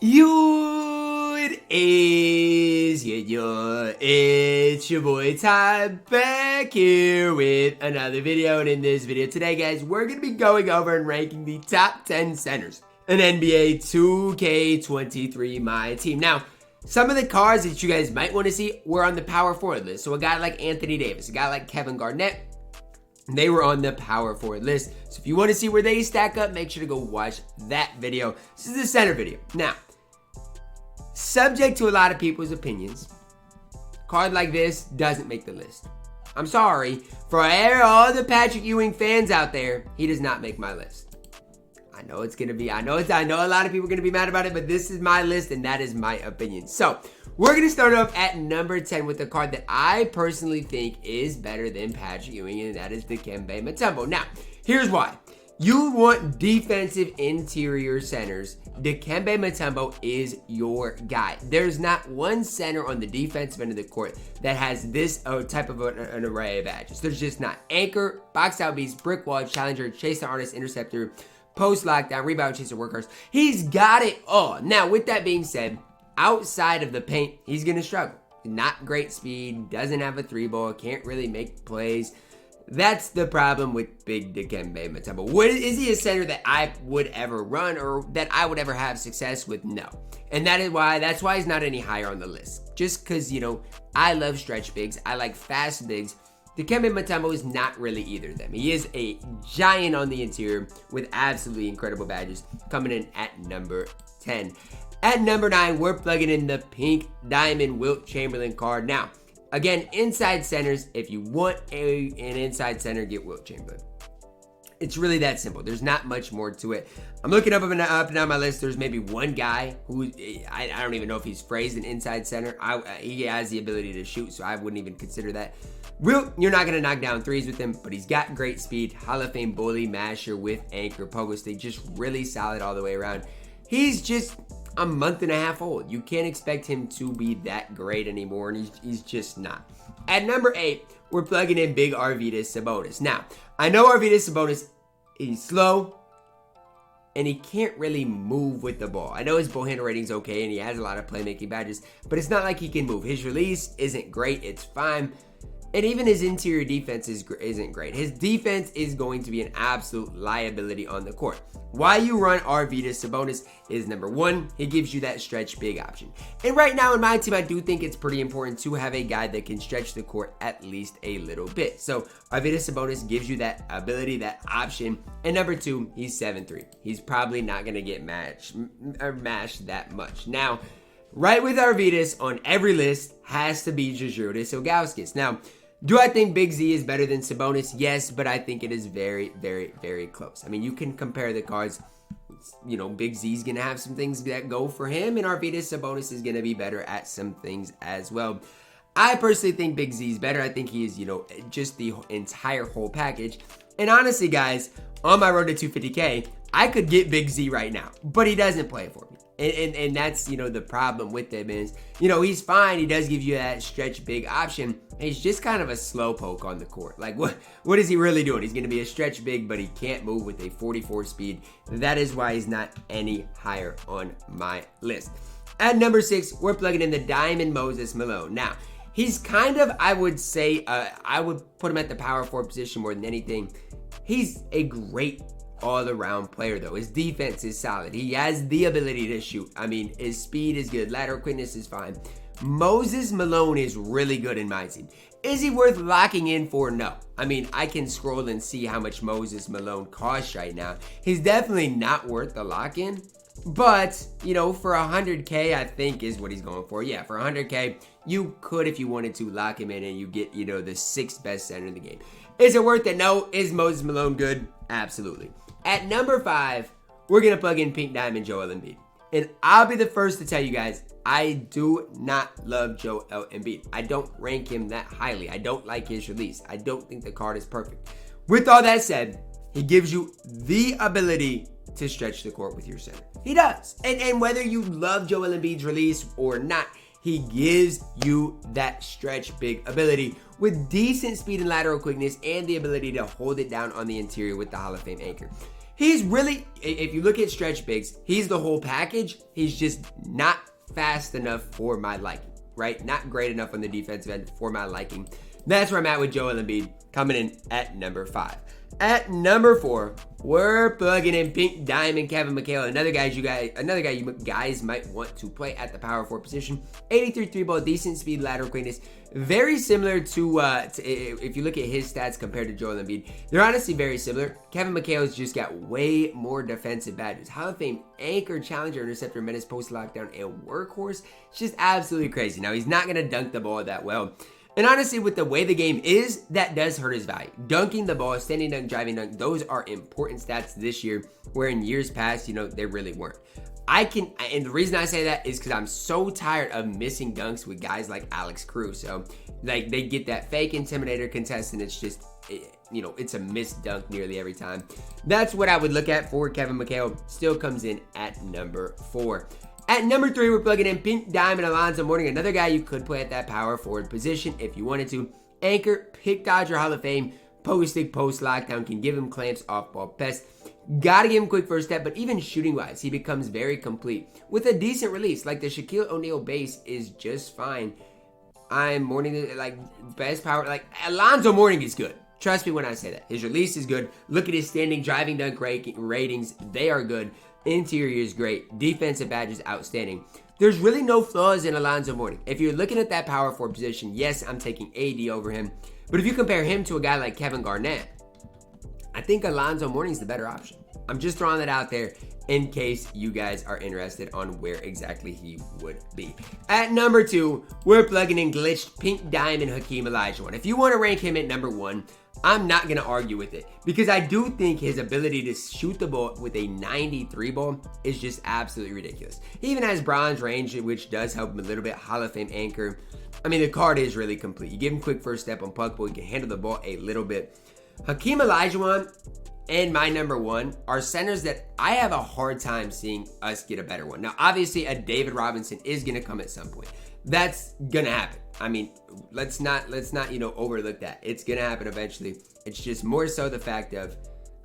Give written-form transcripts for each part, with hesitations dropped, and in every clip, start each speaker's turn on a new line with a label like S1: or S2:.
S1: It's your boy Ty back here with another video, and in this video today, guys, we're going to be going over and ranking the top 10 centers in NBA 2K23 MyTEAM. Now, some of the cards that you guys might want to see were on the power forward list. So a guy like Anthony Davis, a guy like Kevin Garnett, they were on the power forward list. So if you want to see where they stack up, make sure to go watch that video. This is the center video. Now, subject to a lot of people's opinions, a card like this doesn't make the list. I'm sorry. For all the Patrick Ewing fans out there, he does not make my list. I know a lot of people are going to be mad about it, but this is my list and that is my opinion. So, we're going to start off at number 10 with a card that I personally think is better than Patrick Ewing, and that is Dikembe Mutombo. Now, here's why. You want defensive interior centers. Dikembe Mutombo is your guy. There's not one center on the defensive end of the court that has this type of an array of badges. There's just not. Anchor, box out beast, brick wall, challenger, chase the artist, interceptor, post lockdown, rebound chaser, workhorse. He's got it all. Now, with that being said, outside of the paint, he's going to struggle. Not great speed, doesn't have a three ball, can't really make plays. That's the problem with big Dikembe Mutombo. Is he a center that I would ever run or that I would ever have success with? No. And that's why he's not any higher on the list. Just because, I love stretch bigs. I like fast bigs. Dikembe Mutombo is not really either of them. He is a giant on the interior with absolutely incredible badges, coming in at number 10. At number 9, we're plugging in the pink diamond Wilt Chamberlain card. Now, again, inside centers, if you want an inside center, get Wilt Chamberlain. It's really that simple. There's not much more to it. I'm looking up and down my list. There's maybe one guy who, I don't even know if he's phrased an inside center. He has the ability to shoot, so I wouldn't even consider that. Wilt, you're not going to knock down threes with him, but he's got great speed. Hall of Fame bully, masher with anchor, pogo stick, just really solid all the way around. He's just a month and a half old. You can't expect him to be that great anymore, and he's just not. At number 8, we're plugging in big Arvydas Sabonis. Now, I know Arvydas Sabonis, he's slow, and he can't really move with the ball. I know his ball handle rating's okay, and he has a lot of playmaking badges, but it's not like he can move. His release isn't great. It's fine. And even his interior defense isn't great. His defense is going to be an absolute liability on the court. Why you run Arvydas Sabonis is number 1, he gives you that stretch big option. And right now in my team, I do think it's pretty important to have a guy that can stretch the court at least a little bit. So Arvydas Sabonis gives you that ability, that option. And number 2, he's 7'3". He's probably not going to get mashed that much. Now, right with Arvydas on every list has to be JayCanada Ilgauskas. Now, do I think Big Z is better than Sabonis? Yes, but I think it is very, very, very close. I mean, you can compare the cards. Big Z's going to have some things that go for him, and Arvydas Sabonis is going to be better at some things as well. I personally think Big Z is better. I think he is, just the entire whole package. And honestly, guys, on my road to 250K, I could get Big Z right now, but he doesn't play for me. And that's, the problem with him is, he's fine. He does give you that stretch big option. He's just kind of a slow poke on the court. Like, what is he really doing? He's going to be a stretch big, but he can't move with a 44 speed. That is why he's not any higher on my list. At number 6, we're plugging in the Diamond Moses Malone. Now, he's kind of, I would say, I would put him at the power forward position more than anything. He's a great all-around player, though. His defense is solid. He has the ability to shoot. I mean, his speed is good. Lateral quickness is fine. Moses Malone is really good in my team. Is he worth locking in for? No. I mean, I can scroll and see how much Moses Malone costs right now. He's definitely not worth the lock-in, but, for 100K, I think is what he's going for. Yeah, for 100K, you could, if you wanted to, lock him in and you get, the 6th best center in the game. Is it worth it? No. Is Moses Malone good? Absolutely. At number 5, we're going to plug in Pink Diamond Joel Embiid. And I'll be the first to tell you guys, I do not love Joel Embiid. I don't rank him that highly. I don't like his release. I don't think the card is perfect. With all that said, he gives you the ability to stretch the court with your center. He does. And whether you love Joel Embiid's release or not, he gives you that stretch big ability with decent speed and lateral quickness and the ability to hold it down on the interior with the Hall of Fame anchor. He's really, if you look at stretch bigs, he's the whole package. He's just not fast enough for my liking, right? Not great enough on the defensive end for my liking. That's where I'm at with Joel Embiid, coming in at number 5. At number 4, we're plugging in Pink Diamond Kevin McHale, another guy you guys might want to play at the power forward position. 83 3-ball, decent speed, lateral quickness, very similar to if you look at his stats compared to Joel Embiid, they're honestly very similar. Kevin McHale's just got way more defensive badges. Hall of Fame anchor, challenger, interceptor, menace, post lockdown, and workhorse. It's just absolutely crazy. Now he's not gonna dunk the ball that well. And honestly, with the way the game is, that does hurt his value. Dunking the ball, standing dunk, driving dunk, those are important stats this year, where in years past, they really weren't. And the reason I say that is because I'm so tired of missing dunks with guys like Alex Cruz. So, like, they get that fake intimidator contest, and it's just, it's a missed dunk nearly every time. That's what I would look at for Kevin McHale. Still comes in at number 4. At number 3, we're plugging in Pink Diamond Alonzo Mourning, another guy you could play at that power forward position if you wanted to. Anchor, pick Dodger Hall of Fame, post-stick, post-lockdown, can give him clamps, off-ball pest. Gotta give him quick first step, but even shooting-wise, he becomes very complete. With a decent release, like the Shaquille O'Neal base is just fine. Mourning, like, best power, like, Alonzo Mourning is good. Trust me when I say that. His release is good. Look at his standing driving dunk ratings. They are good. Interior is great. Defensive badges outstanding. There's really no flaws in Alonzo Mourning. If you're looking at that power forward position, yes, I'm taking AD over him. But if you compare him to a guy like Kevin Garnett, I think Alonzo Mourning's the better option. I'm just throwing that out there in case you guys are interested on where exactly he would be. At number 2, we're plugging in glitched Pink Diamond Hakeem Olajuwon. If you want to rank him at number 1, I'm not going to argue with it, because I do think his ability to shoot the ball with a 93 ball is just absolutely ridiculous. He even has bronze range, which does help him a little bit. Hall of Fame anchor. I mean, the card is really complete. You give him quick first step on puck ball, he can handle the ball a little bit. Hakeem Olajuwon and my number 1 are centers that I have a hard time seeing us get a better one. Now, obviously, a David Robinson is going to come at some point. That's going to happen. I mean, let's not overlook that. It's going to happen eventually. It's just more so the fact of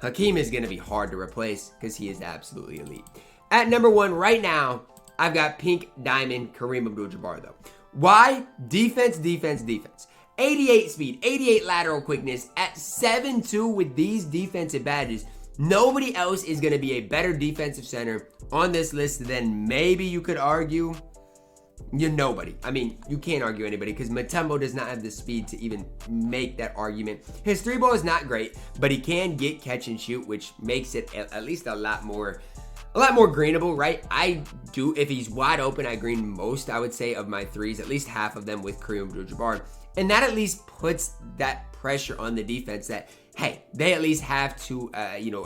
S1: Hakeem is going to be hard to replace because he is absolutely elite. At number 1 right now, I've got Pink Diamond Kareem Abdul Jabbar, though. Why? Defense, defense, defense. 88 speed, 88 lateral quickness at 7'2" with these defensive badges. Nobody else is going to be a better defensive center on this list than maybe you could argue. You're nobody. I mean, you can't argue anybody because Mutombo does not have the speed to even make that argument. His 3-ball is not great, but he can get catch and shoot, which makes it at least a lot more greenable, right? I do, if he's wide open, I green most, I would say, of my 3s, at least half of them with Kareem Abdul-Jabbar. And that at least puts that pressure on the defense that, hey, they at least have to,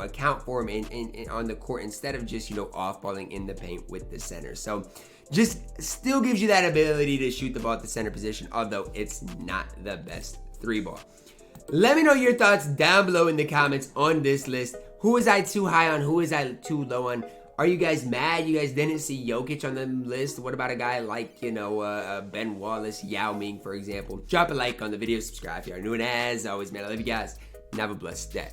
S1: account for him in on the court instead of just, off-balling in the paint with the center. So just still gives you that ability to shoot the ball at the center position, although it's not the best 3-ball. Let me know your thoughts down below in the comments on this list. Who was I too high on? Who was I too low on? Are you guys mad you guys didn't see Jokic on the list? What about a guy like, Ben Wallace, Yao Ming, for example? Drop a like on the video, subscribe if you are new, and as always, man, I love you guys, and have a blessed day.